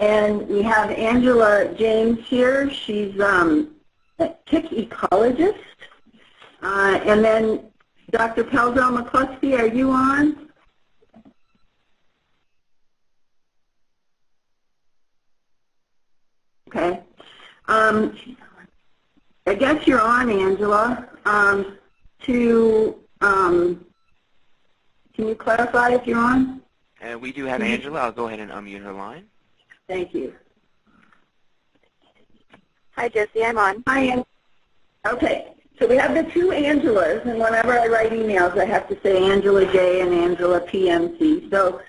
And we have Angela James here. She's a tick ecologist. And then Dr. Pelzel-McCluskey, are you on? Okay. I guess you're on, Angela. Can you clarify if you're on? We do have Angela. I'll go ahead and unmute her line. Thank you. Hi, Jesse. I'm on. Hi, Angela. Okay. So we have the two Angelas, and whenever I write emails, I have to say Angela J and Angela PMC. So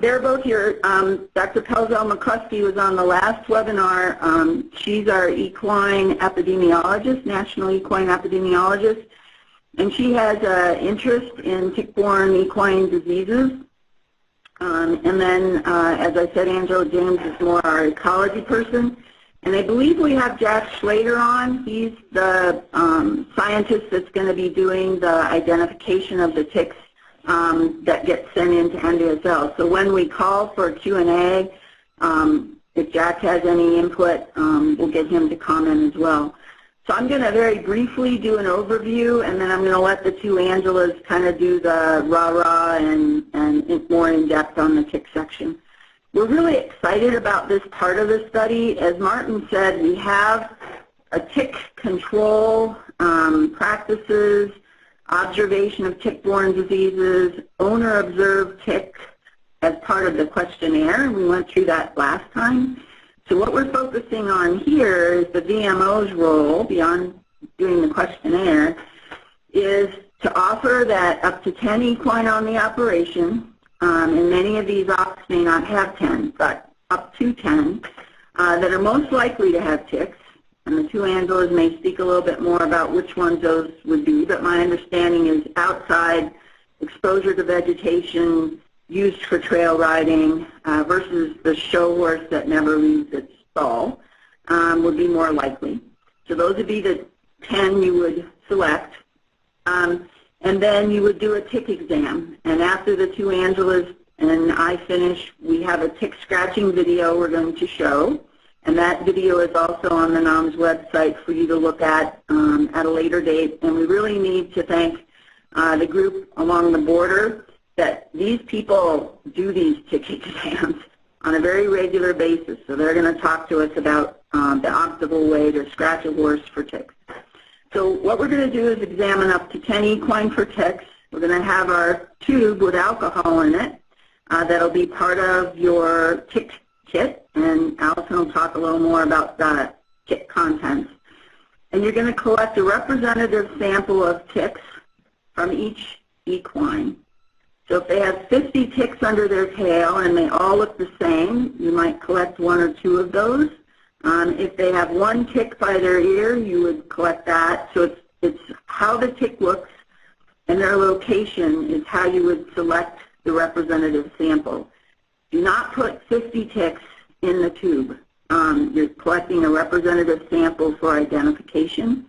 they're both here. Dr. Pelzel-McCluskey was on the last webinar. She's our equine epidemiologist, national equine epidemiologist, and she has an interest in tick-borne equine diseases. And then, as I said, Angela James is more our ecology person. And I believe we have Jack Slater on. He's the scientist that's going to be doing the identification of the ticks that get sent into NDSL. So when we call for Q&A, if Jack has any input, we'll get him to comment as well. So I'm going to very briefly do an overview, and then I'm going to let the two Angelas kind of do the rah-rah and more in-depth on the tick section. We're really excited about this part of the study. As Martin said, we have a tick control practices, observation of tick-borne diseases, owner-observed tick as part of the questionnaire, and we went through that last time. So what we're focusing on here is the VMO's role, beyond doing the questionnaire, is to offer that up to 10 equine on the operation, and many of these ops may not have 10, but up to 10, that are most likely to have ticks. And the two Angelas may speak a little bit more about which ones those would be, but my understanding is outside exposure to vegetation used for trail riding versus the show horse that never leaves its stall would be more likely. So those would be the 10 you would select. And then you would do a tick exam. And after the two Angelas and I finish, we have a tick scratching video we're going to show. And that video is also on the NAHMS website for you to look at a later date. And we really need to thank the group along the border that these people do these tick exams on a very regular basis. So they're going to talk to us about the optimal way to scratch a horse for ticks. So what we're going to do is examine up to 10 equine for ticks. We're going to have our tube with alcohol in it. That'll be part of your tick kit, and Allison will talk a little more about the kit contents. And you're going to collect a representative sample of ticks from each equine. So if they have 50 ticks under their tail and they all look the same, you might collect one or two of those. If they have one tick by their ear, you would collect that. So it's how the tick looks and their location is how you would select the representative sample. Do not put 50 ticks in the tube. You're collecting a representative sample for identification.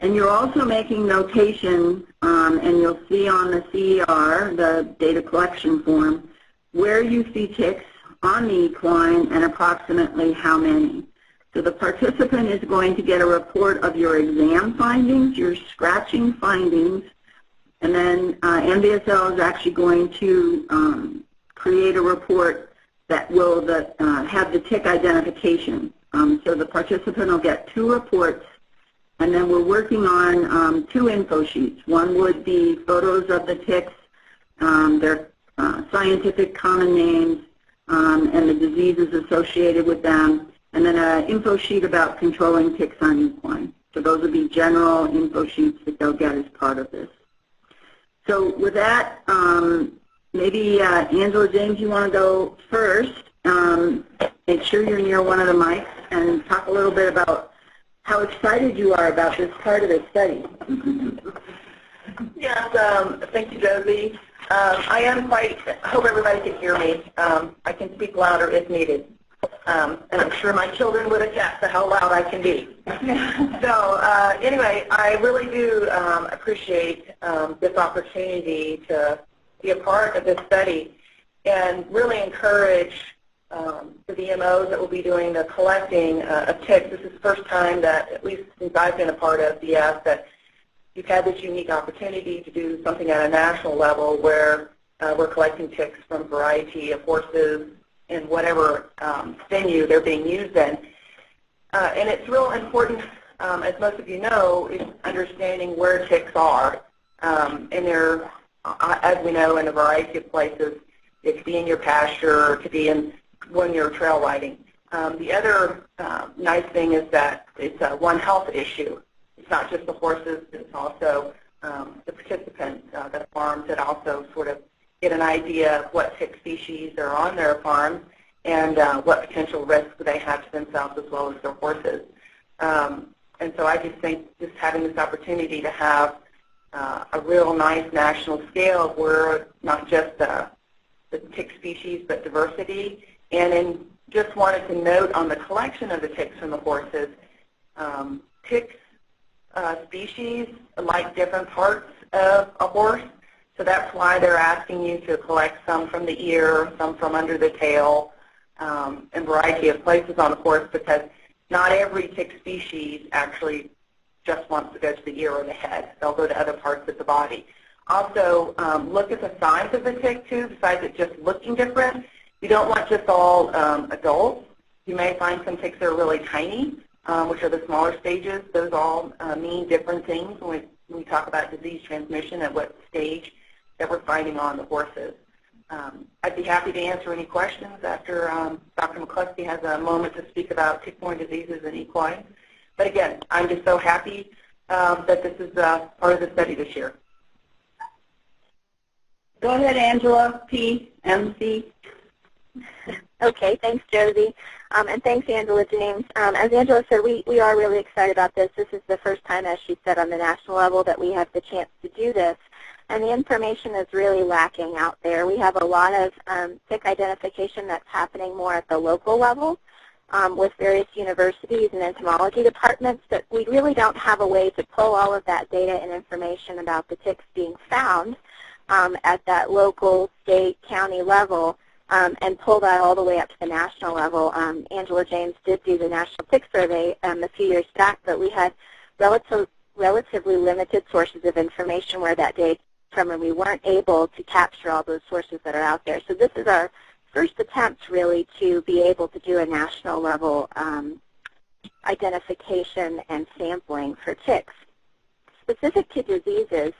And you're also making notation, and you'll see on the CER, the data collection form, where you see ticks on the equine and approximately how many. So the participant is going to get a report of your exam findings, your scratching findings, and then NBSL is actually going to create a report that will have the tick identification. So the participant will get two reports, and then we're working on two info sheets. One would be photos of the ticks, their scientific common names, and the diseases associated with them, and then an info sheet about controlling ticks on equine. So those would be general info sheets that they'll get as part of this. So with that, maybe Angela James, you want to go first. Make sure you're near one of the mics and talk a little bit about how excited you are about this part of the study. Yes, thank you, Josie. I am quite, hope everybody can hear me. I can speak louder if needed. And I'm sure my children would attest to how loud I can be. So anyway, I really do appreciate this opportunity to be a part of this study and really encourage the VMOs that will be doing the collecting of ticks. This is the first time that, at least since I've been a part of BS, that you've had this unique opportunity to do something at a national level where we're collecting ticks from a variety of horses in whatever venue they're being used in. And it's real important, as most of you know, is understanding where ticks are. And they're, as we know, in a variety of places. It could be in your pasture, or it could be in when you're trail riding. The other nice thing is that it's a One Health issue. It's not just the horses, it's also the participants, the farms that also sort of get an idea of what tick species are on their farms and what potential risks they have to themselves as well as their horses. And so I just think just having this opportunity to have a real nice national scale where not just the tick species but diversity. And then just wanted to note on the collection of the ticks from the horses, ticks species like different parts of a horse. So that's why they're asking you to collect some from the ear, some from under the tail, and a variety of places on the horse, because not every tick species actually just wants to go to the ear or the head. They'll go to other parts of the body. Also, look at the size of the tick, too, besides it just looking different. You don't want just all adults. You may find some ticks that are really tiny, which are the smaller stages. Those all mean different things when we talk about disease transmission at what stage that we're finding on the horses. I'd be happy to answer any questions after Dr. McCluskey has a moment to speak about tick-borne diseases in equine. But again, I'm just so happy that this is part of the study this year. Go ahead, Angela, PMC. Okay, thanks, Josie. And thanks, Angela James. As Angela said, we are really excited about this. This is the first time, as she said, on the national level that we have the chance to do this. And the information is really lacking out there. We have a lot of tick identification that's happening more at the local level with various universities and entomology departments, but we really don't have a way to pull all of that data and information about the ticks being found at that local, state, county level and pull that all the way up to the national level. Angela James did do the National Tick Survey a few years back, but we had relatively limited sources of information where that data from, and we weren't able to capture all those sources that are out there. So this is our first attempt, really, to be able to do a national level identification and sampling for ticks. Specific to diseases,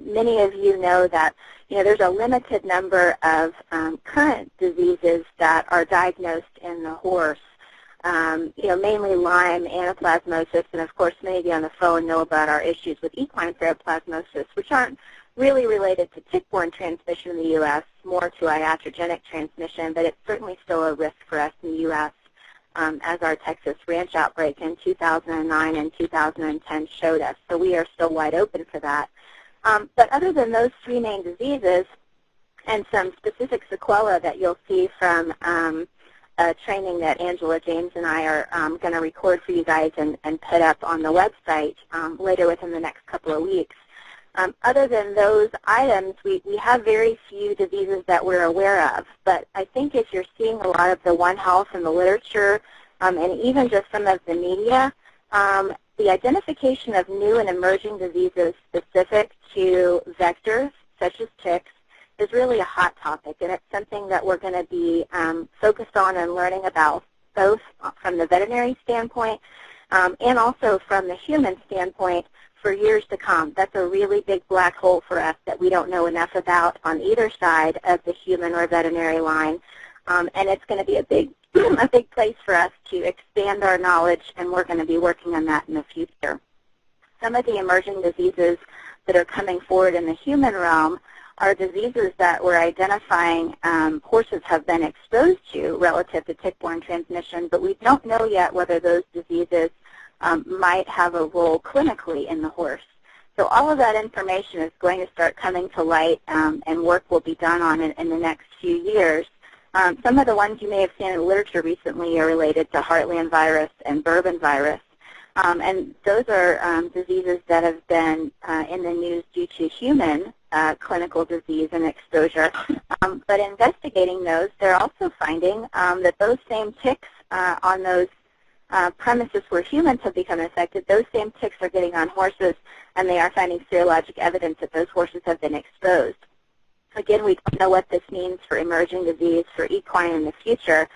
many of you know that there's a limited number of current diseases that are diagnosed in the horse. Mainly Lyme, anaplasmosis, and of course many of you on the phone know about our issues with equine paraplasmosis, which aren't really related to tick-borne transmission in the U.S., more to iatrogenic transmission, but it's certainly still a risk for us in the U.S. As our Texas ranch outbreak in 2009 and 2010 showed us. So we are still wide open for that. But other than those three main diseases and some specific sequelae that you'll see from training that Angela James and I are going to record for you guys and put up on the website later within the next couple of weeks. Other than those items, we have very few diseases that we're aware of. But I think if you're seeing a lot of the One Health in the literature and even just some of the media, the identification of new and emerging diseases specific to vectors, such as ticks, is really a hot topic. And it's something that we're going to be focused on and learning about, both from the veterinary standpoint and also from the human standpoint, for years to come. That's a really big black hole for us that we don't know enough about on either side of the human or veterinary line. And it's going to be a big place for us to expand our knowledge, and we're going to be working on that in the future. Some of the emerging diseases that are coming forward in the human realm are diseases that we're identifying horses have been exposed to relative to tick-borne transmission, but we don't know yet whether those diseases might have a role clinically in the horse. So all of that information is going to start coming to light, and work will be done on it in the next few years. Some of the ones you may have seen in the literature recently are related to Heartland virus and Bourbon virus. And those are diseases that have been in the news due to human clinical disease and exposure. But investigating those, they're also finding that those same ticks on those premises where humans have become infected, those same ticks are getting on horses, and they are finding serologic evidence that those horses have been exposed. Again, we don't know what this means for emerging disease for equine in the future,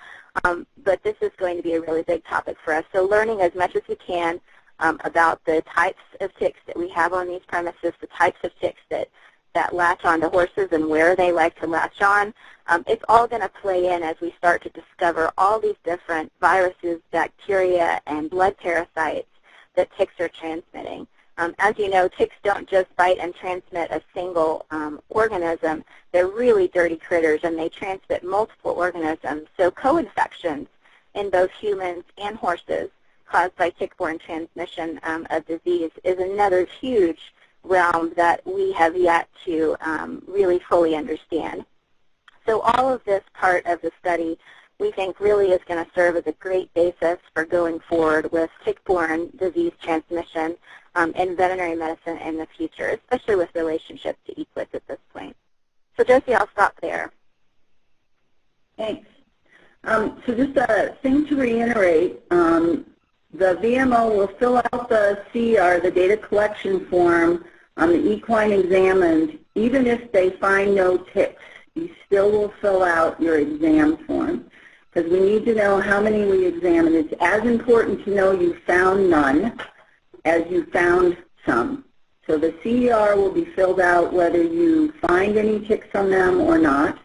but this is going to be a really big topic for us. So learning as much as we can about the types of ticks that we have on these premises, the types of ticks that latch onto horses and where they like to latch on, it's all going to play in as we start to discover all these different viruses, bacteria, and blood parasites that ticks are transmitting. As you know, ticks don't just bite and transmit a single organism. They're really dirty critters, and they transmit multiple organisms. So co-infections in both humans and horses caused by tick-borne transmission of disease is another huge realm that we have yet to really fully understand. So all of this part of the study we think really is going to serve as a great basis for going forward with tick-borne disease transmission in veterinary medicine in the future, especially with relationship to equids at this point. So Josie, I'll stop there. Thanks. So just a thing to reiterate, the VMO will fill out the CER, the data collection form, on the equine examined. Even if they find no ticks, you still will fill out your exam form, because we need to know how many we examined. It's as important to know you found none as you found some. So the CER will be filled out whether you find any ticks on them or not.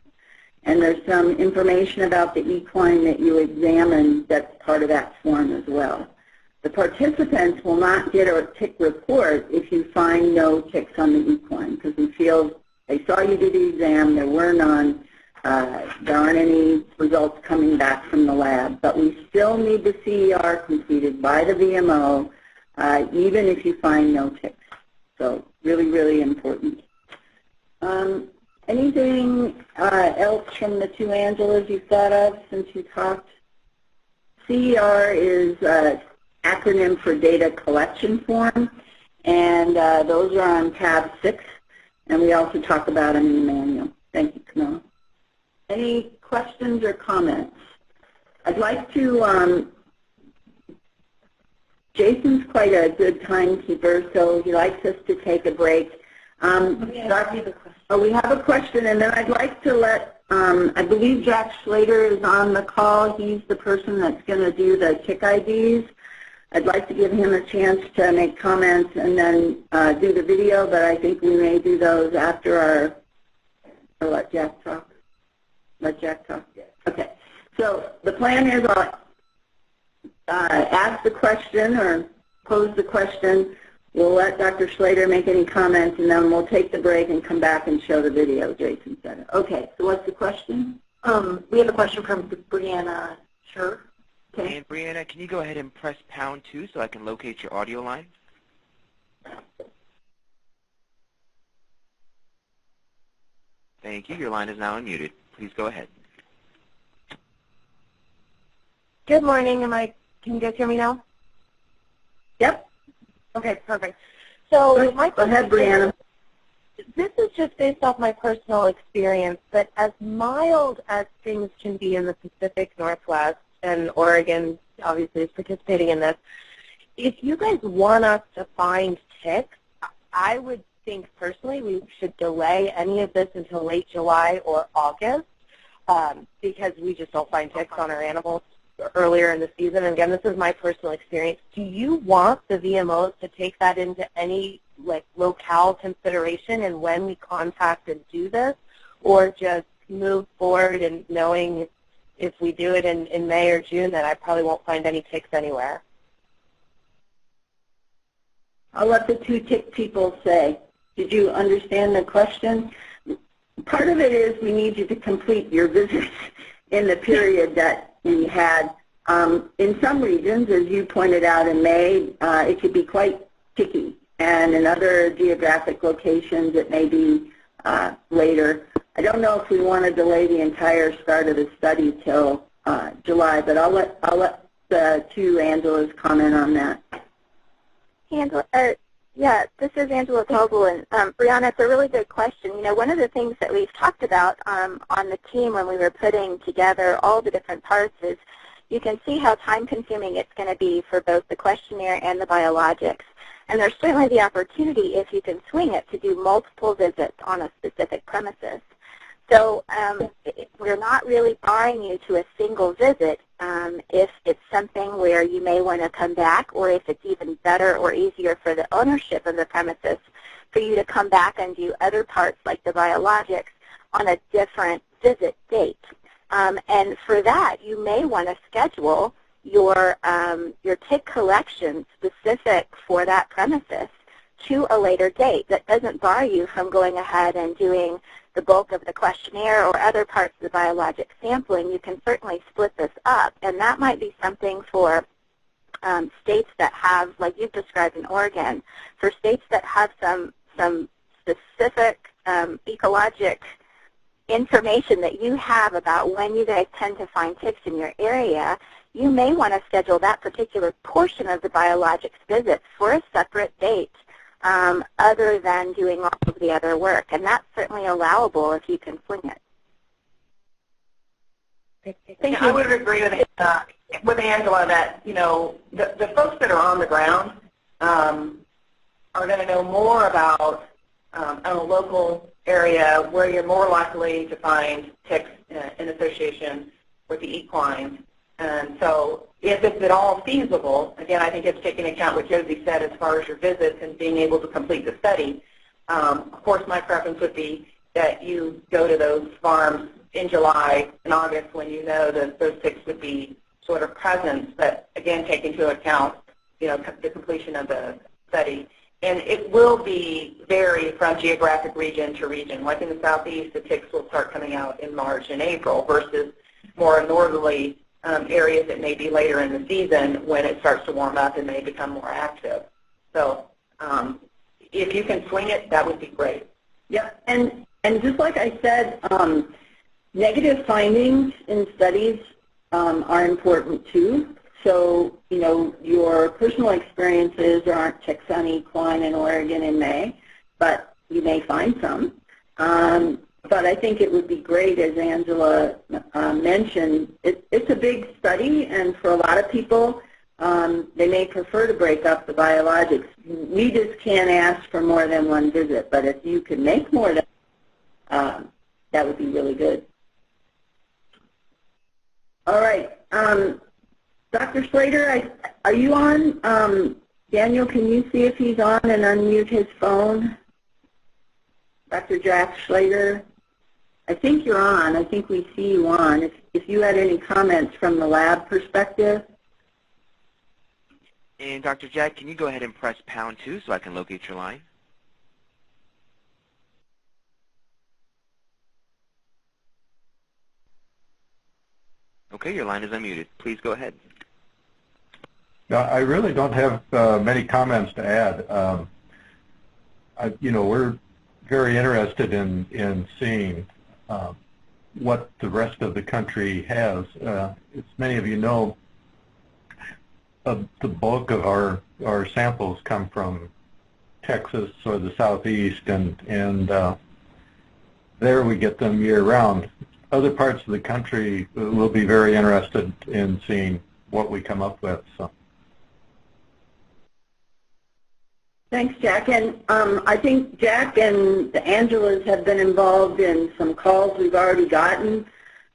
And there's some information about the equine that you examined that's part of that form as well. The participants will not get a tick report if you find no ticks on the equine, because we feel they saw you do the exam, there were none, there aren't any results coming back from the lab. But we still need the CER completed by the VMO, even if you find no ticks. So really, really important. Anything else from the two Angelas you've thought of since you talked? CER is acronym for data collection form, and those are on tab 6, and we also talk about them in the manual. Thank you, Camilla. Any questions or comments? I'd like to, Jason's quite a good timekeeper, so he likes us to take a break. We have a question, and then I'd like to let, I believe Jack Slater is on the call. He's the person that's going to do the tick IDs. I'd like to give him a chance to make comments and then do the video, but I think we may do those after our, or let Jack talk. Let Jack talk? Okay. So the plan is I'll ask the question or pose the question. We'll let Dr. Slater make any comments, and then we'll take the break and come back and show the video, Jason said. Okay, so what's the question? We have a question from Brianna. Sure. Okay. And Brianna, can you go ahead and press #2 so I can locate your audio line? Thank you. Your line is now unmuted. Please go ahead. Good morning. Can you guys hear me now? Yep. Okay, perfect. So my go ahead, Brianna. This is just based off my personal experience, but as mild as things can be in the Pacific Northwest, and Oregon obviously is participating in this, if you guys want us to find ticks, I would think personally we should delay any of this until late July or August because we just don't find ticks on our animals earlier in the season. And again, this is my personal experience. Do you want the VMOs to take that into any locale consideration and when we contact and do this, or just move forward and knowing if we do it in May or June that I probably won't find any ticks anywhere? I'll let the two tick people say. Did you understand the question? Part of it is we need you to complete your visits in the period that you had. In some regions, as you pointed out in May, it could be quite ticky. And in other geographic locations, it may be later. I don't know if we want to delay the entire start of the study till July, but I'll let the two Angelas comment on that. Yeah, this is Angela Tobel, and Brianna, it's a really good question. You know, one of the things that we've talked about on the team when we were putting together all the different parts is you can see how time-consuming it's going to be for both the questionnaire and the biologics. And there's certainly the opportunity, if you can swing it, to do multiple visits on a specific premises. So we're not really barring you to a single visit if it's something where you may want to come back, or if it's even better or easier for the ownership of the premises for you to come back and do other parts like the biologics on a different visit date. And for that, you may want to schedule your tick collection specific for that premises to a later date. That doesn't bar you from going ahead and doing the bulk of the questionnaire or other parts of the biologic sampling. You can certainly split this up, and that might be something for states that have, like you've described in Oregon, for states that have some specific ecologic information that you have about when you guys tend to find ticks in your area. You may want to schedule that particular portion of the biologics visit for a separate date other than doing all of the other work. And that's certainly allowable if you can swing it. Thank you. I would agree with Angela that, you know, the folks that are on the ground are going to know more about a local area where you're more likely to find ticks in association with the equine. And so if it's at all feasible, again, I think it's taking account what Josie said as far as your visits and being able to complete the study. Of course, my preference would be that you go to those farms in July and August when you know that those ticks would be sort of present, but again, take into account, you know, the completion of the study. And it will vary from geographic region to region. Like in the southeast, the ticks will start coming out in March and April versus more northerly areas that may be later in the season when it starts to warm up and may become more active. So if you can swing it, that would be great. Yeah, and just like I said, negative findings in studies are important too. So, you know, your personal experiences aren't ticks on equine in Oregon in May, but you may find some. But I think it would be great, as Angela mentioned, it's a big study, and for a lot of people, they may prefer to break up the biologics. We just can't ask for more than one visit, but if you can make more than that would be really good. All right. Dr. Slater, are you on? Daniel, can you see if he's on and unmute his phone? Dr. Jack Slater, I think you're on. I think we see you on. If you had any comments from the lab perspective. And Dr. Jack, can you go ahead and press #2 so I can locate your line? Okay, your line is unmuted. Please go ahead. No, I really don't have many comments to add. You know, we're very interested in seeing what the rest of the country has. As many of you know, the bulk of our samples come from Texas or the Southeast, and there we get them year-round. Other parts of the country will be very interested in seeing what we come up with. So. Thanks, Jack. And I think Jack and the Angelas have been involved in some calls we've already gotten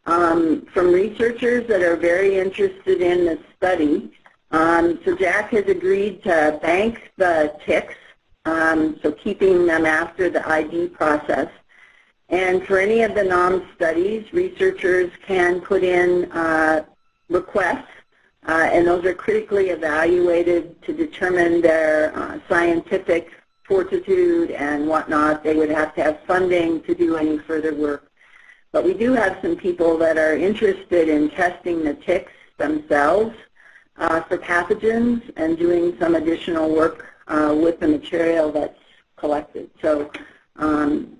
from researchers that are very interested in this study. So Jack has agreed to bank the ticks, so keeping them after the ID process. And for any of the NAHMS studies, researchers can put in requests, and those are critically evaluated to determine their scientific fortitude and whatnot. They would have to have funding to do any further work. But we do have some people that are interested in testing the ticks themselves for pathogens and doing some additional work with the material that's collected. So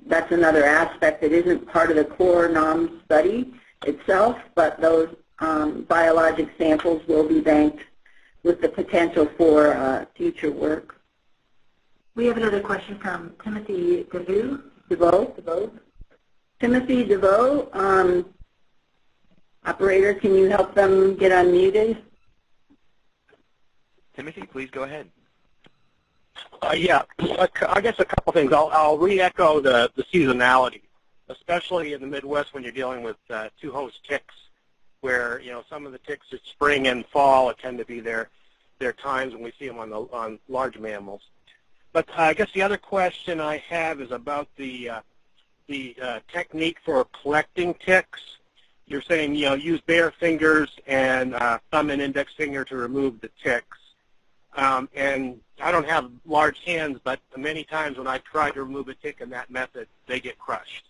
that's another aspect that isn't part of the core NAHMS study itself, but those biologic samples will be banked with the potential for future work. We have another question from Timothy DeVoe. Timothy DeVoe, operator, can you help them get unmuted? Timothy, please go ahead. Yeah, I guess a couple things. I'll re-echo the seasonality, especially in the Midwest when you're dealing with two-host ticks, where some of the ticks at spring and fall tend to be their times when we see them on large mammals. But I guess the other question I have is about the technique for collecting ticks. You're saying use bare fingers and thumb and index finger to remove the ticks. And I don't have large hands, but many times when I try to remove a tick in that method, they get crushed.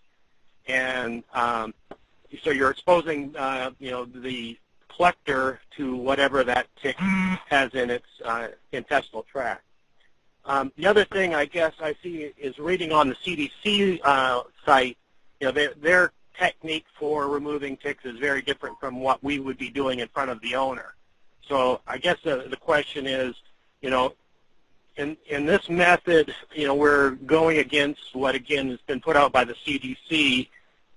And so you're exposing, the collector to whatever that tick has in its intestinal tract. The other thing I guess I see is reading on the CDC site, their technique for removing ticks is very different from what we would be doing in front of the owner. So I guess the question is, in this method, we're going against what, again, has been put out by the CDC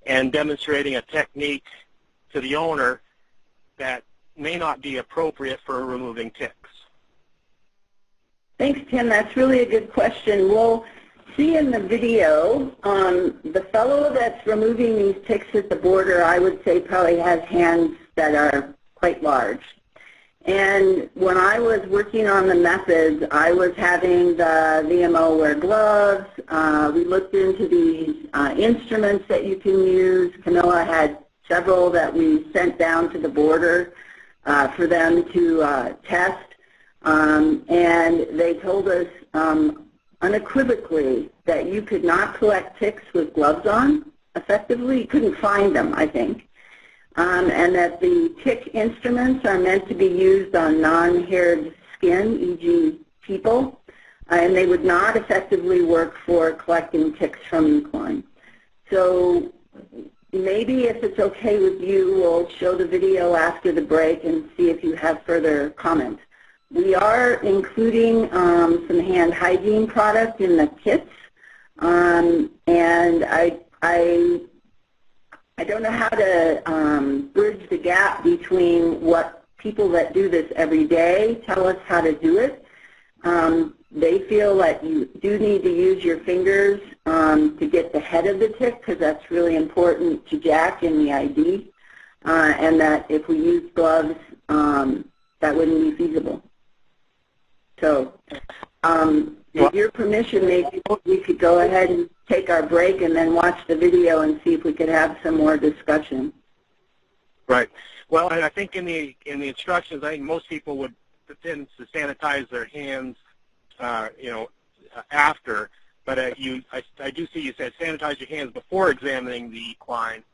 and demonstrating a technique to the owner that may not be appropriate for removing ticks. Thanks, Tim. That's really a good question. We'll see in the video, the fellow that's removing these ticks at the border, I would say probably has hands that are quite large. And when I was working on the methods, I was having the VMO wear gloves. We looked into these instruments that you can use. Camilla had several that we sent down to the border for them to test. And they told us unequivocally that you could not collect ticks with gloves on effectively. You couldn't find them, I think. And that the tick instruments are meant to be used on non-haired skin, e.g. people, and they would not effectively work for collecting ticks from equine. So maybe if it's okay with you, we'll show the video after the break and see if you have further comments. We are including some hand hygiene product in the kits, and I don't know how to bridge the gap between what people that do this every day tell us how to do it. They feel that you do need to use your fingers to get the head of the tick, because that's really important to Jack in the ID, and that if we use gloves, that wouldn't be feasible. So with your permission, maybe we could go ahead and take our break and then watch the video and see if we could have some more discussion. Right. Well, and I think in the instructions, I think most people would tend to sanitize their hands, after. But I do see you said sanitize your hands before examining the equine,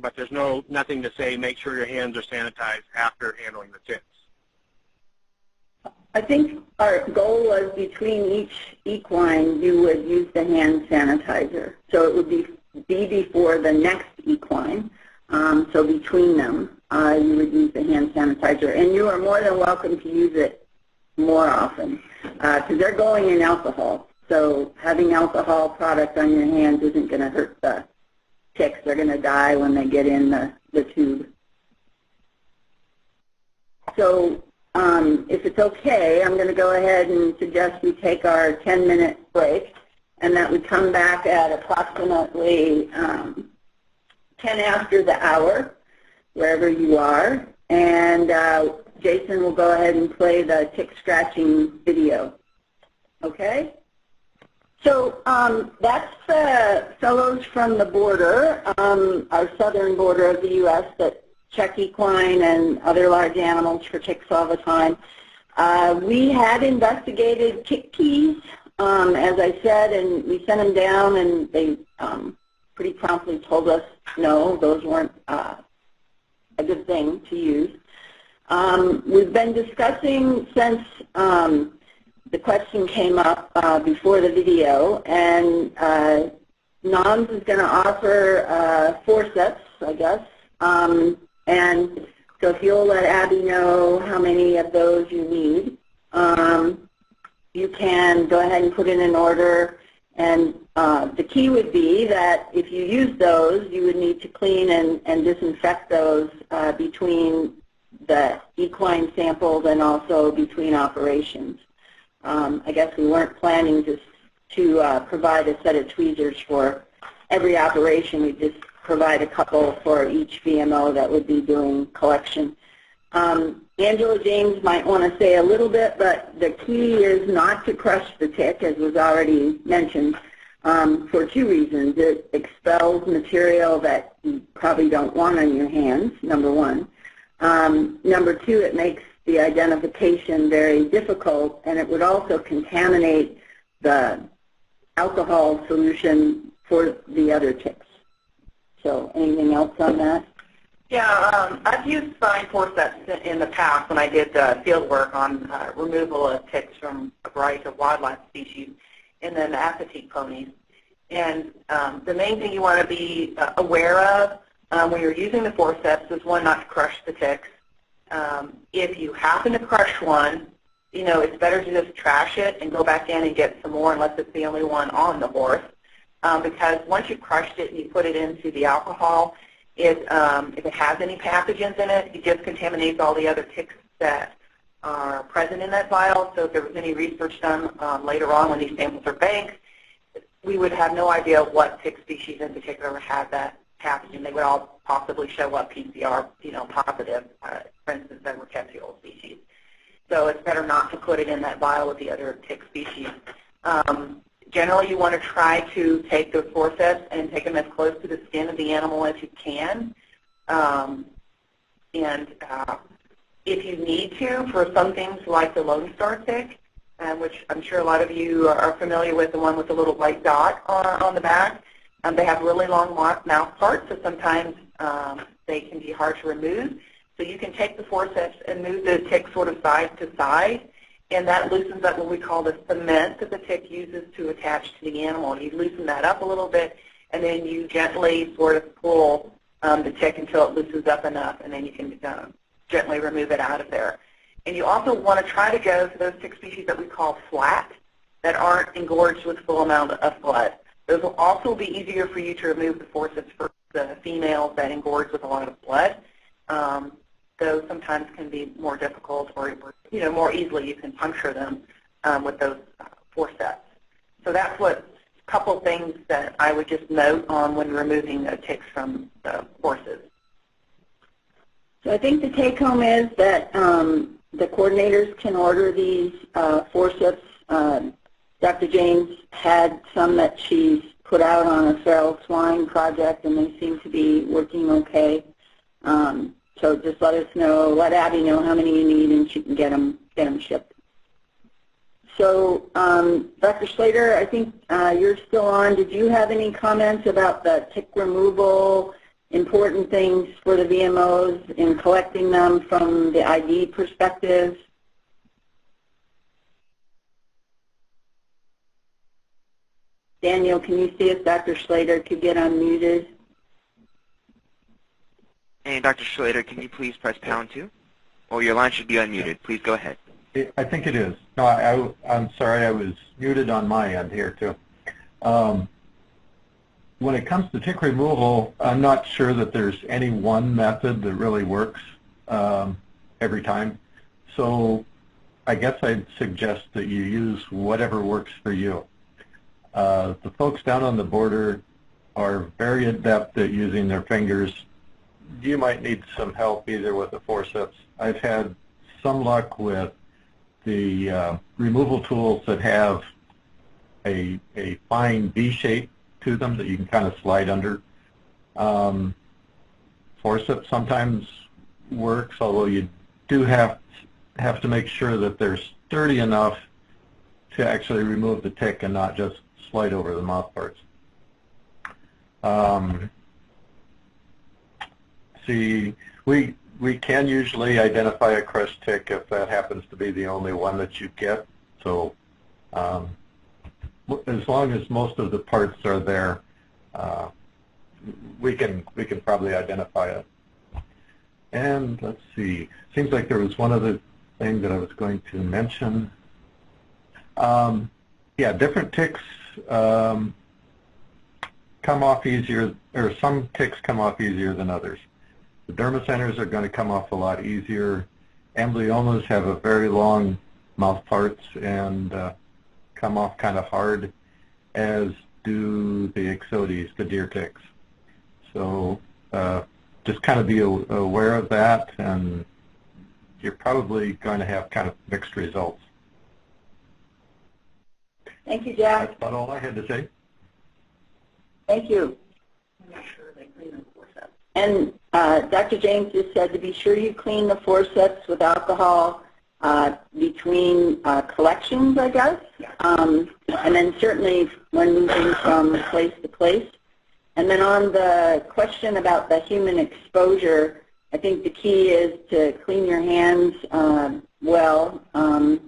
but there's nothing to say make sure your hands are sanitized after handling the ticks. I think our goal was between each equine you would use the hand sanitizer. So it would be before the next equine. So between them, you would use the hand sanitizer. And you are more than welcome to use it more often, because they're going in alcohol. So having alcohol product on your hands isn't going to hurt the ticks. They're going to die when they get in the tube. So if it's okay, I'm going to go ahead and suggest we take our 10-minute break, and that we come back at approximately 10 after the hour, wherever you are, and Jason will go ahead and play the tick scratching video. Okay? So that's the fellows from the border, our southern border of the U.S. that check equine and other large animals for ticks all the time. We had investigated Chickpeas, as I said, and we sent them down, and they pretty promptly told us, no, those weren't a good thing to use. We've been discussing since the question came up before the video, and NAHMS is going to offer forceps, I guess. And so if you'll let Abby know how many of those you need. you can go ahead and put in an order. And the key would be that if you use those, you would need to clean and disinfect those between the equine samples and also between operations. I guess we weren't planning to provide a set of tweezers for every operation. We just provide a couple for each VMO that would be doing collection. Angela James might want to say a little bit, but the key is not to crush the tick, as was already mentioned, for two reasons. It expels material that you probably don't want on your hands, number one. Number two, it makes the identification very difficult, and it would also contaminate the alcohol solution for the other ticks. So anything else on that? Yeah, I've used fine forceps in the past when I did field work on removal of ticks from a variety of wildlife species and then acetique ponies. And the main thing you want to be aware of when you're using the forceps is, one, not to crush the ticks. If you happen to crush one, you know, it's better to just trash it and go back in and get some more unless it's the only one on the horse. Because once you've crushed it and you put it into the alcohol, if it has any pathogens in it, it just contaminates all the other ticks that are present in that vial. So if there was any research done later on when these samples are banked, we would have no idea what tick species in particular had that pathogen. They would all possibly show up PCR, you know, positive. For instance, that were rickettsia species. So it's better not to put it in that vial with the other tick species. Generally, you want to try to take the forceps and take them as close to the skin of the animal as you can. If you need to, for some things like the Lone Star tick, which I'm sure a lot of you are familiar with, the one with the little white dot on the back, they have really long mouth parts, so sometimes they can be hard to remove. So you can take the forceps and move the tick sort of side to side, and that loosens up what we call the cement that the tick uses to attach to the animal. And you loosen that up a little bit, and then you gently sort of pull the tick until it loosens up enough, and then you can gently remove it out of there. And you also want to try to go to those tick species that we call flat, that aren't engorged with full amount of blood. Those will also be easier for you to remove the forceps for the females that engorge with a lot of blood. Those sometimes can be more difficult, or more easily you can puncture them with those forceps. So that's what a couple things that I would just note on when removing the ticks from the horses. So I think the take-home is that the coordinators can order these forceps. Dr. James had some that she's put out on a feral swine project, and they seem to be working okay. So just let us know, let Abby know how many you need, and she can get them shipped. So Dr. Slater, I think you're still on. Did you have any comments about the tick removal, important things for the VMOs in collecting them from the ID perspective? Daniel, can you see if Dr. Slater could get unmuted? And Dr. Slater, can you please press #2? Or your line should be unmuted. Please go ahead. I think it is. No, I'm sorry, I was muted on my end here too. When it comes to tick removal, I'm not sure that there's any one method that really works every time. So I guess I'd suggest that you use whatever works for you. The folks down on the border are very adept at using their fingers. You might need some help either with the forceps. I've had some luck with the removal tools that have a fine V shape to them that you can kind of slide under. Forceps sometimes works, although you do have to make sure that they're sturdy enough to actually remove the tick and not just slide over the mouth parts. See, we can usually identify a crushed tick if that happens to be the only one that you get. So as long as most of the parts are there, we can probably identify it. And let's see, seems like there was one other thing that I was going to mention. Yeah, different ticks come off easier, or some ticks come off easier than others. The dermacenters are going to come off a lot easier. Amblyomas have a very long mouth parts and come off kind of hard, as do the ixodes, the deer ticks. So just kind of be aware of that, and you're probably going to have kind of mixed results. Thank you, Jack. That's about all I had to say. Thank you. And Dr. James just said to be sure you clean the forceps with alcohol between collections, I guess, and then certainly when moving from place to place. And then on the question about the human exposure, I think the key is to clean your hands well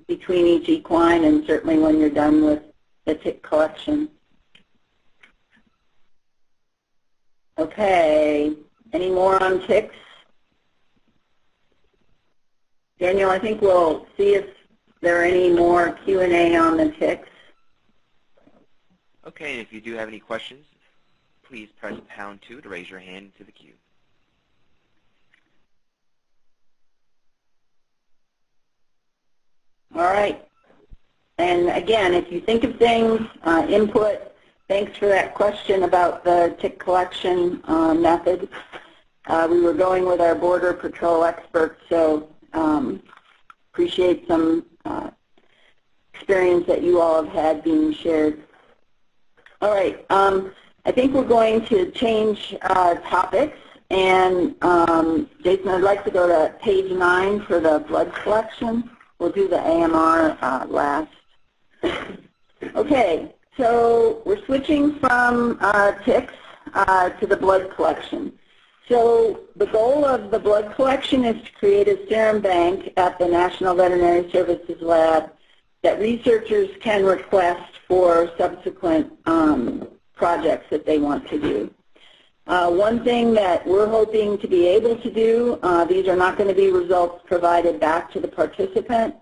between each equine, and certainly when you're done with the tick collection. Okay, any more on ticks? Daniel, I think we'll see if there are any more Q&A on the ticks. Okay, and if you do have any questions, please press #2 to raise your hand into the queue. All right. And again, if you think of things, input, thanks for that question about the tick collection method. We were going with our Border Patrol experts, so appreciate some experience that you all have had being shared. All right. I think we're going to change topics. And Jason, I'd like to go to page 9 for the blood collection. We'll do the AMR last. Okay, so we're switching from ticks to the blood collection. So the goal of the blood collection is to create a serum bank at the National Veterinary Services Lab that researchers can request for subsequent projects that they want to do. One thing that we're hoping to be able to do, these are not going to be results provided back to the participant,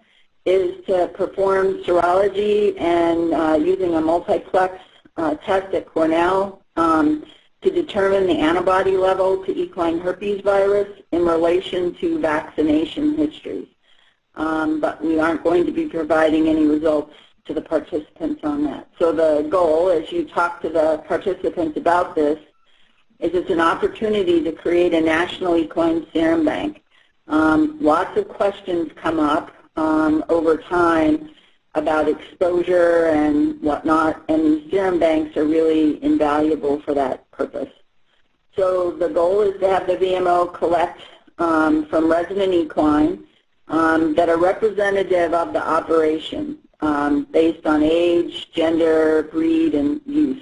is to perform serology and using a multiplex test at Cornell to determine the antibody level to equine herpes virus in relation to vaccination histories. But we aren't going to be providing any results to the participants on that. So the goal, as you talk to the participants about this, is it's an opportunity to create a national equine serum bank. Lots of questions come up over time about exposure and whatnot, and these serum banks are really invaluable for that purpose. So the goal is to have the VMO collect from resident equine that are representative of the operation based on age, gender, breed, and use.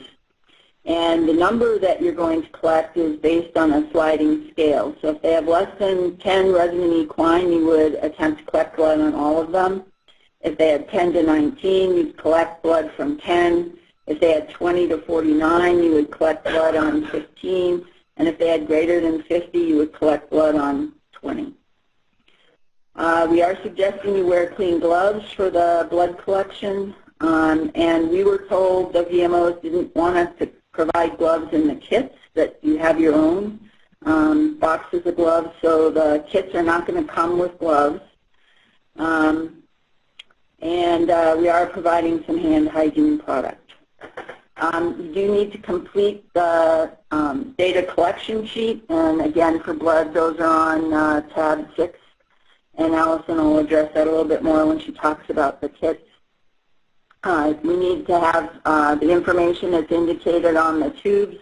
And the number that you're going to collect is based on a sliding scale. So if they have less than 10 resident equine, you would attempt to collect blood on all of them. If they had 10 to 19, you'd collect blood from 10. If they had 20 to 49, you would collect blood on 15. And if they had greater than 50, you would collect blood on 20. We are suggesting you wear clean gloves for the blood collection. And we were told the VMOs didn't want us to provide gloves in the kits, that you have your own boxes of gloves, so the kits are not going to come with gloves. And we are providing some hand hygiene product. You do need to complete the data collection sheet, and again, for blood, those are on tab 6, and Allison will address that a little bit more when she talks about the kits. We need to have the information that's indicated on the tubes,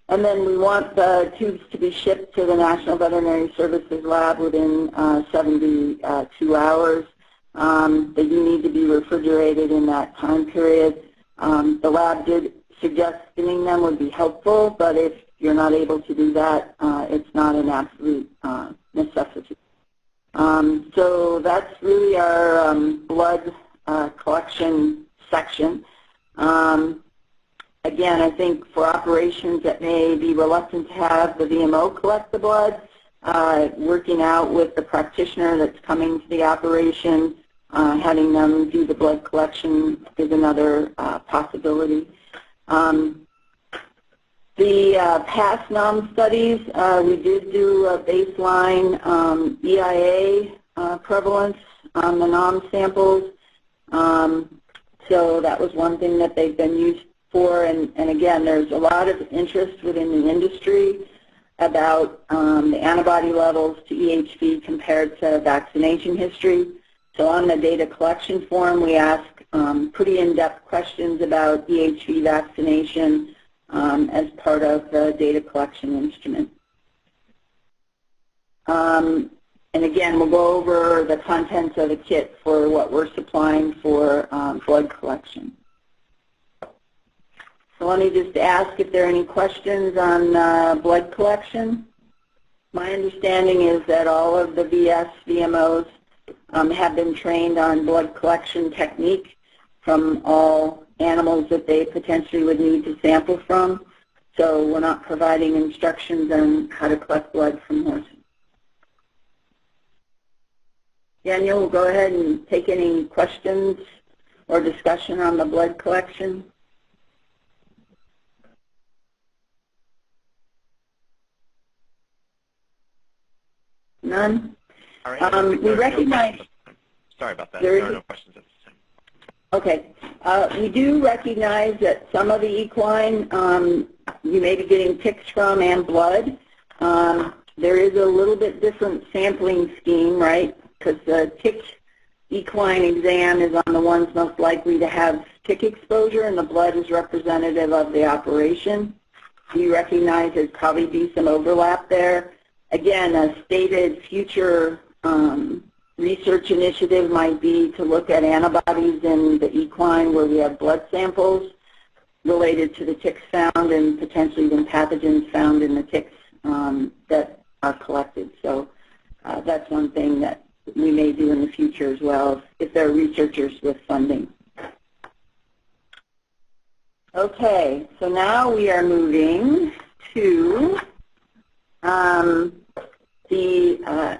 and then we want the tubes to be shipped to the National Veterinary Services Lab within 72 hours. They do need to be refrigerated in that time period. The lab did suggest skinning them would be helpful, but if you're not able to do that, it's not an absolute necessity. So that's really our blood collection section. Again, I think for operations that may be reluctant to have the VMO collect the blood, working out with the practitioner that's coming to the operation having them do the blood collection is another possibility. The past NAHMS studies, we did do a baseline EIA prevalence on the NAHMS samples. So that was one thing that they've been used for. And again, there's a lot of interest within the industry about the antibody levels to EHV compared to vaccination history. So on the data collection form, we ask pretty in-depth questions about EHV vaccination as part of the data collection instrument. And again, we'll go over the contents of the kit for what we're supplying for blood collection. So let me just ask if there are any questions on blood collection. My understanding is that all of the VMOs have been trained on blood collection technique from all animals that they potentially would need to sample from. So we're not providing instructions on how to collect blood from horses. Daniel, we'll go ahead and take any questions or discussion on the blood collection. None? All right. We recognize... Sorry about that. There are no questions at this time. Okay. We do recognize that some of the equine you may be getting ticks from and blood. There is a little bit different sampling scheme, right? Because the tick equine exam is on the ones most likely to have tick exposure, and the blood is representative of the operation. We recognize there'd probably be some overlap there. Again, a stated future research initiative might be to look at antibodies in the equine where we have blood samples related to the ticks found and potentially even pathogens found in the ticks that are collected. So that's one thing that we may do in the future as well if there are researchers with funding. Okay, so now we are moving to the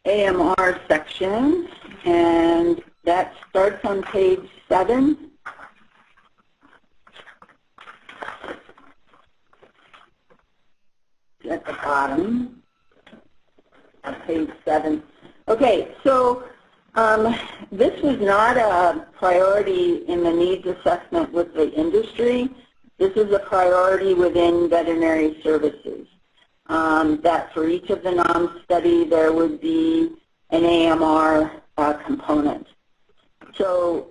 AMR section, and that starts on page 7. At the bottom of page 7. Okay, so this was not a priority in the needs assessment with the industry. This is a priority within veterinary services. That for each of the NAHMS study there would be an AMR component. So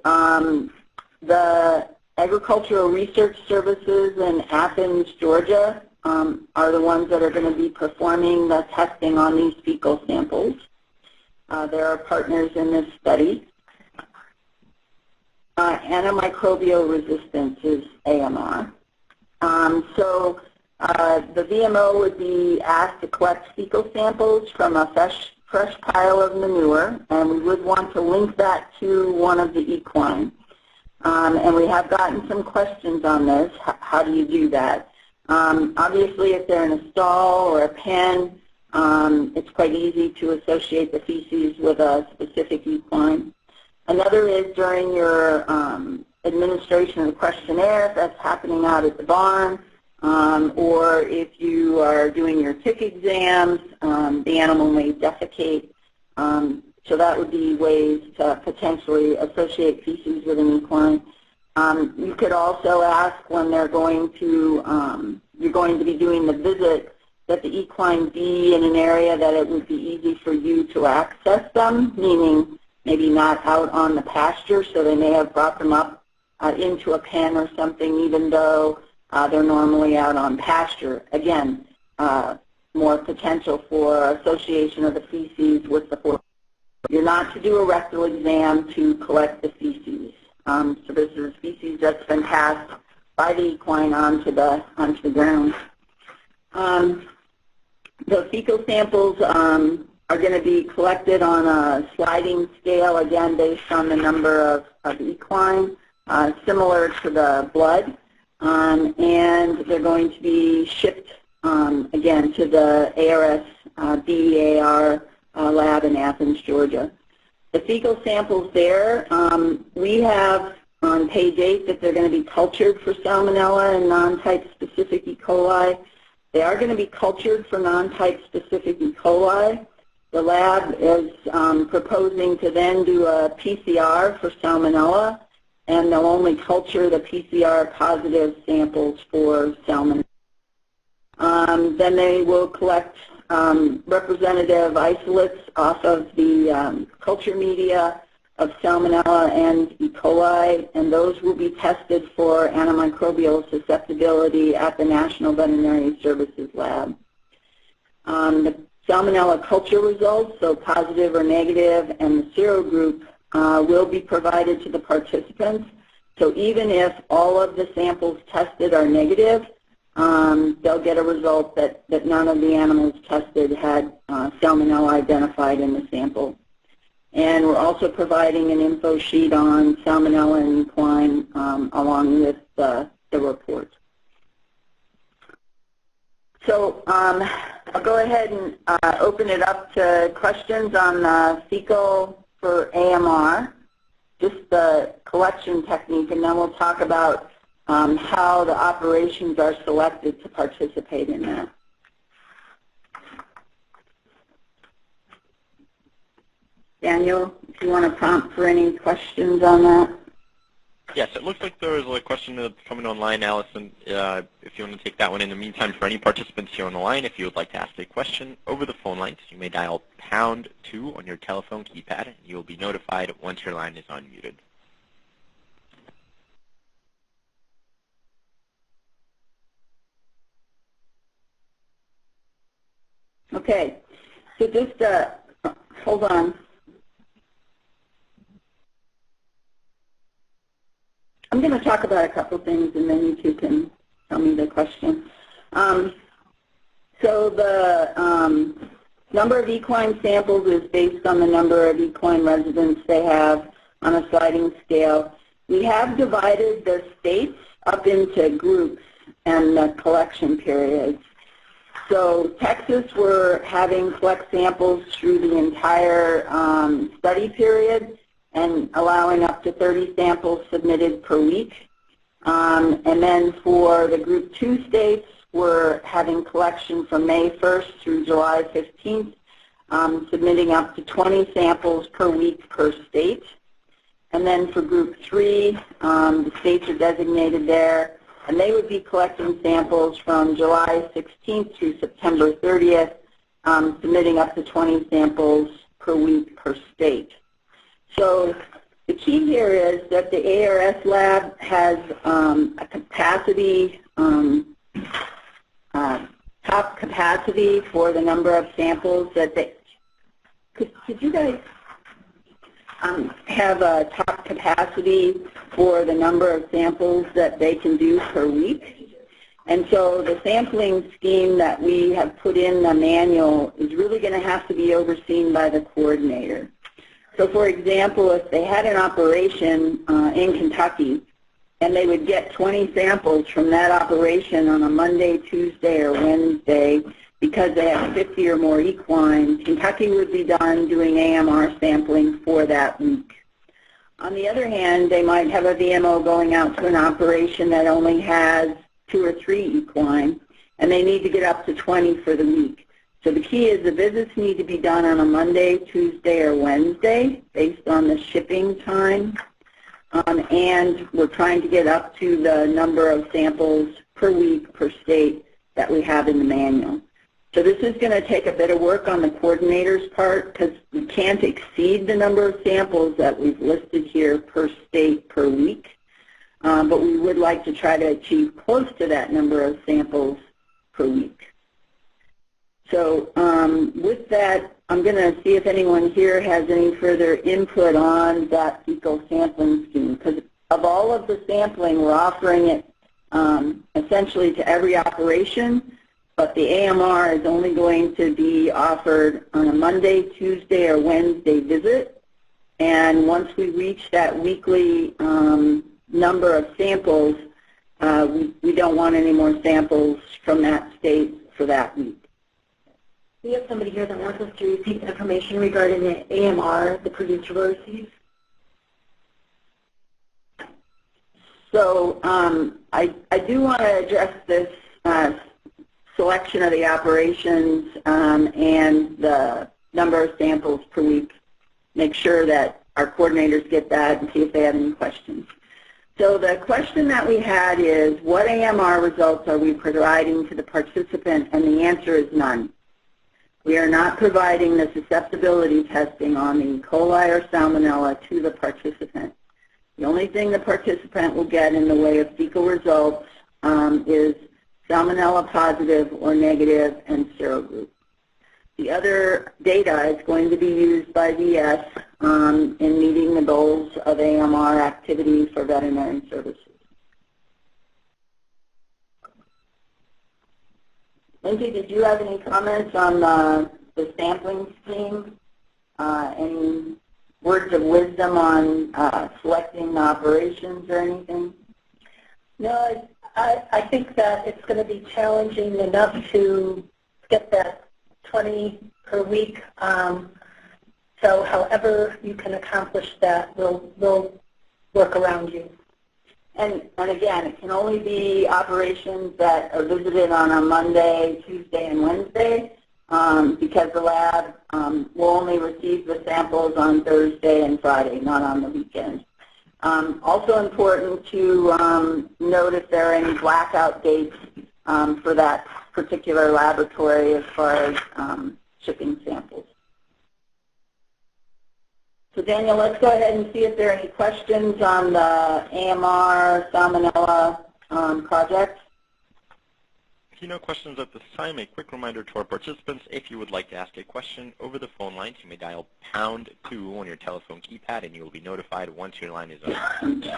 the Agricultural Research Services in Athens, Georgia are the ones that are going to be performing the testing on these fecal samples. There are partners in this study. Antimicrobial resistance is AMR. So the VMO would be asked to collect fecal samples from a fresh pile of manure, and we would want to link that to one of the equine. And we have gotten some questions on this. How do you do that? Obviously, if they're in a stall or a pen, it's quite easy to associate the feces with a specific equine. Another is during your administration of the questionnaire, if that's happening out at the barn, or if you are doing your tick exams, the animal may defecate. So that would be ways to potentially associate feces with an equine. You could also ask when they're going to, you're going to be doing the visit, that the equine be in an area that it would be easy for you to access them, meaning maybe not out on the pasture, so they may have brought them up into a pen or something, even though they're normally out on pasture. Again, more potential for association of the feces with the horse. You're not to do a rectal exam to collect the feces. So this is feces that's been passed by the equine onto the ground. The fecal samples are going to be collected on a sliding scale, again, based on the number of equine, similar to the blood. And they're going to be shipped, again, to the ARS DEAR lab in Athens, Georgia. The fecal samples there, we have on page 8 that they're going to be cultured for Salmonella and non-type specific E. coli. They are going to be cultured for non-type specific E. coli. The lab is proposing to then do a PCR for Salmonella, and they'll only culture the PCR positive samples for Salmonella. Then they will collect representative isolates off of the culture media of Salmonella and E. coli, and those will be tested for antimicrobial susceptibility at the National Veterinary Services Lab. The Salmonella culture results, so positive or negative, and the serogroup will be provided to the participants. So even if all of the samples tested are negative, they'll get a result that none of the animals tested had Salmonella identified in the sample. And we're also providing an info sheet on Salmonella and Equine along with the report. So I'll go ahead and open it up to questions on the fecal for AMR, just the collection technique, and then we'll talk about how the operations are selected to participate in that. Daniel, if you want to prompt for any questions on that. Yes, it looks like there was a question that's coming online, Allison. If you want to take that one in the meantime, for any participants here on the line, if you would like to ask a question over the phone lines, you may dial #2 on your telephone keypad, and you will be notified once your line is unmuted. Okay, so just hold on. I'm going to talk about a couple things, and then you two can tell me the question. So the number of equine samples is based on the number of equine residents they have on a sliding scale. We have divided the states up into groups and the collection periods. So Texas, we're having collect samples through the entire study period and allowing up to 30 samples submitted per week. And then for the Group 2 states, we're having collection from May 1st through July 15th, submitting up to 20 samples per week per state. And then for Group 3, the states are designated there, and they would be collecting samples from July 16th through September 30th, submitting up to 20 samples per week per state. So the key here is that the ARS lab has a capacity, top capacity for the number of samples that they, could you guys have a top capacity for the number of samples that they can do per week? And so the sampling scheme that we have put in the manual is really going to have to be overseen by the coordinator. So for example, if they had an operation in Kentucky and they would get 20 samples from that operation on a Monday, Tuesday, or Wednesday because they have 50 or more equines, Kentucky would be done doing AMR sampling for that week. On the other hand, they might have a VMO going out to an operation that only has 2 or 3 equine, and they need to get up to 20 for the week. So the key is the visits need to be done on a Monday, Tuesday, or Wednesday based on the shipping time. And we're trying to get up to the number of samples per week per state that we have in the manual. So this is going to take a bit of work on the coordinator's part because we can't exceed the number of samples that we've listed here per state per week. But we would like to try to achieve close to that number of samples per week. So with that, I'm going to see if anyone here has any further input on that fecal sampling scheme. Because of all of the sampling, we're offering it essentially to every operation, but the AMR is only going to be offered on a Monday, Tuesday, or Wednesday visit. And once we reach that weekly number of samples, we don't want any more samples from that state for that week. We have somebody here that wants us to receive information regarding the AMR, the producer receives. So I do want to address this selection of the operations and the number of samples per week. Make sure that our coordinators get that and see if they have any questions. So the question that we had is, what AMR results are we providing to the participant? And the answer is none. We are not providing the susceptibility testing on the E. coli or Salmonella to the participant. The only thing the participant will get in the way of fecal results is Salmonella positive or negative and serogroup. The other data is going to be used by VS in meeting the goals of AMR activity for veterinary services. Lindsay, did you have any comments on the sampling scheme? Any words of wisdom on selecting the operations or anything? No, I think that it's going to be challenging enough to get that 20 per week. So however you can accomplish that, we'll work around you. And again, it can only be operations that are visited on a Monday, Tuesday, and Wednesday because the lab will only receive the samples on Thursday and Friday, not on the weekend. Also important to note if there are any blackout dates for that particular laboratory as far as shipping samples. So Daniel, let's go ahead and see if there are any questions on the AMR Salmonella project. If you have no questions at this time, a quick reminder to our participants, if you would like to ask a question over the phone lines, you may dial #2 on your telephone keypad and you will be notified once your line is open.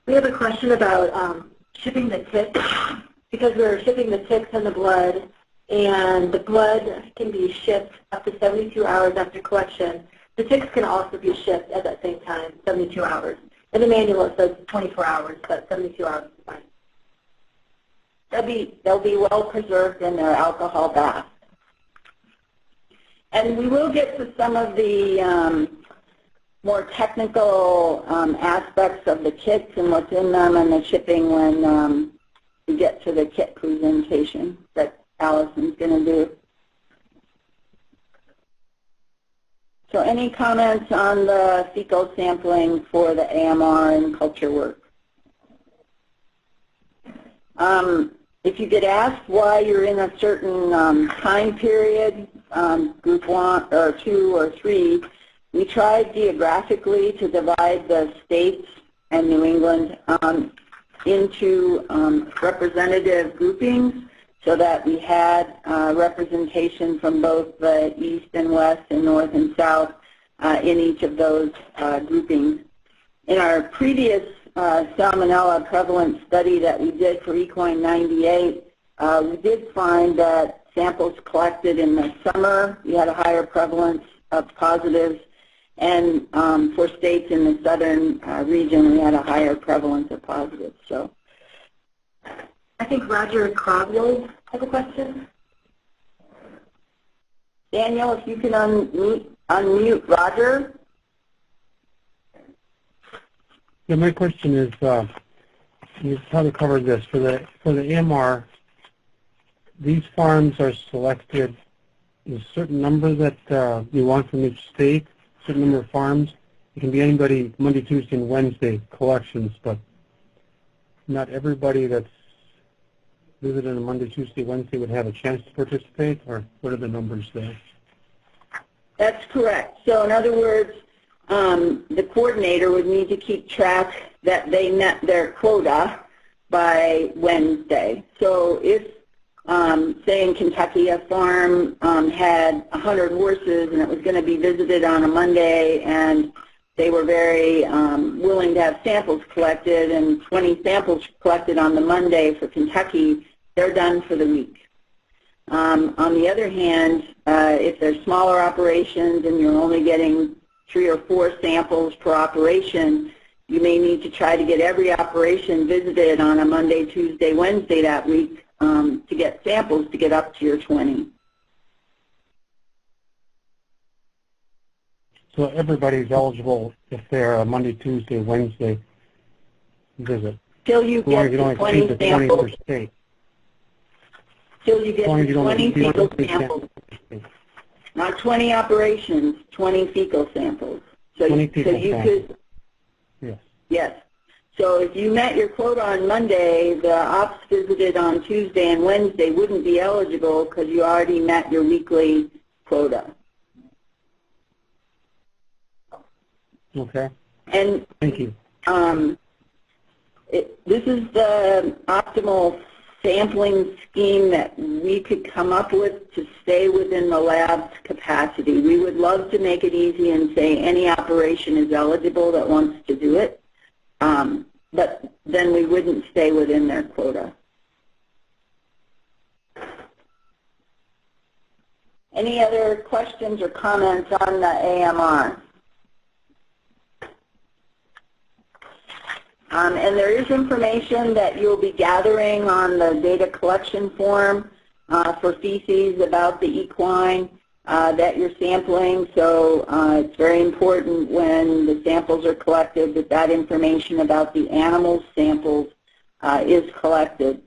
We have a question about shipping the ticks, because we're shipping the ticks and the blood, and the blood can be shipped up to 72 hours after collection. The ticks can also be shipped at that same time, 72 hours. In the manual it says 24 hours, but 72 hours is fine. They'll be well preserved in their alcohol bath. And we will get to some of the more technical aspects of the kits and what's in them and the shipping when we get to the kit presentation that Allison's going to do. So any comments on the fecal sampling for the AMR and culture work? If you get asked why you're in a certain time period, group 1 or 2 or 3, we tried geographically to divide the states and New England into representative groupings so that we had representation from both the east and west and north and south in each of those groupings. In our previous Salmonella prevalence study that we did for Equine 98, we did find that samples collected in the summer, we had a higher prevalence of positives, and for states in the southern region, we had a higher prevalence of positives. So, I think Roger Crogwell has a question. Daniel, if you can unmute Roger. Yeah, my question is, you probably covered this, for the AMR, these farms are selected, a certain number that you want from each state, a certain number of farms. It can be anybody Monday, Tuesday, and Wednesday collections, but not everybody that's visited on Monday, Tuesday, Wednesday would have a chance to participate, or what are the numbers there? That's correct. So in other words, the coordinator would need to keep track that they met their quota by Wednesday. So if, say in Kentucky, a farm had 100 horses and it was going to be visited on a Monday, and they were very willing to have samples collected, and 20 samples collected on the Monday for Kentucky, they're done for the week. On the other hand, if they're smaller operations and you're only getting 3 or 4 samples per operation, you may need to try to get every operation visited on a Monday, Tuesday, Wednesday that week to get samples to get up to your 20. So everybody's eligible if they're a Monday, Tuesday, Wednesday visit. Till you get to 20 samples. per state. Till you get to 20 fecal samples. Not 20 operations, 20 fecal samples. So 20 you, fecal samples. Could. Yes. Yes. So if you met your quota on Monday, the ops visited on Tuesday and Wednesday wouldn't be eligible because you already met your weekly quota. Okay. And thank you. This is the optimal sampling scheme that we could come up with to stay within the lab's capacity. We would love to make it easy and say any operation is eligible that wants to do it, but then we wouldn't stay within their quota. Any other questions or comments on the AMR? And there is information that you'll be gathering on the data collection form for feces about the equine that you're sampling. So it's very important when the samples are collected that that information about the animal samples is collected.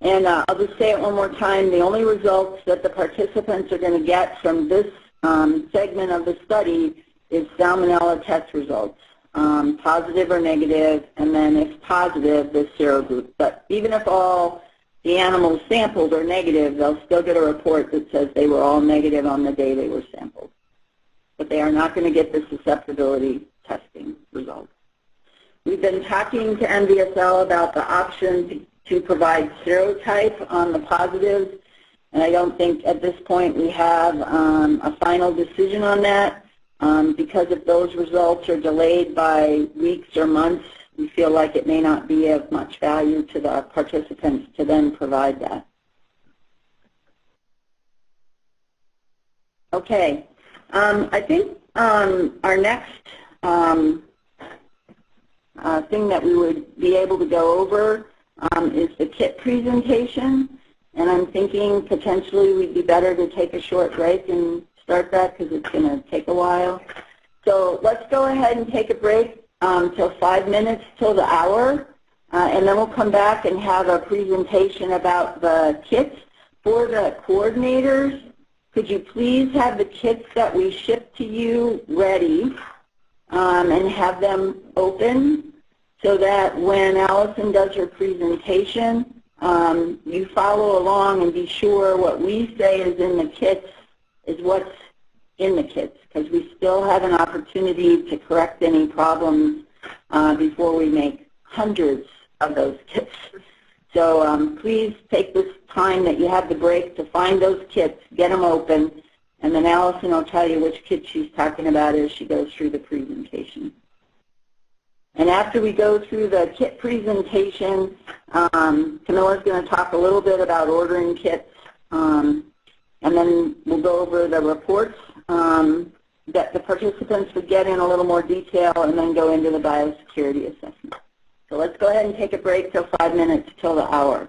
And I'll just say it one more time, the only results that the participants are going to get from this segment of the study is salmonella test results. Positive or negative, and then if positive, the serogroup. But even if all the animals sampled are negative, they'll still get a report that says they were all negative on the day they were sampled. But they are not going to get the susceptibility testing results. We've been talking to NVSL about the option to provide serotype on the positives, and I don't think at this point we have a final decision on that. Because if those results are delayed by weeks or months, we feel like it may not be of much value to the participants to then provide that. Okay. I think our next thing that we would be able to go over is the kit presentation. And I'm thinking potentially we'd be better to take a short break and start that because it's going to take a while. So let's go ahead and take a break till 5 minutes till the hour, and then we'll come back and have a presentation about the kits. For the coordinators, could you please have the kits that we ship to you ready and have them open so that when Allison does her presentation, you follow along and be sure what we say is in the kits is what's in the kits, because we still have an opportunity to correct any problems before we make hundreds of those kits. So please take this time that you have the break to find those kits, get them open, and then Allison will tell you which kit she's talking about as she goes through the presentation. And after we go through the kit presentation, Camilla's going to talk a little bit about ordering kits, and then we'll go over the reports that the participants would get in a little more detail and then go into the biosecurity assessment. So let's go ahead and take a break till 5 minutes till the hour.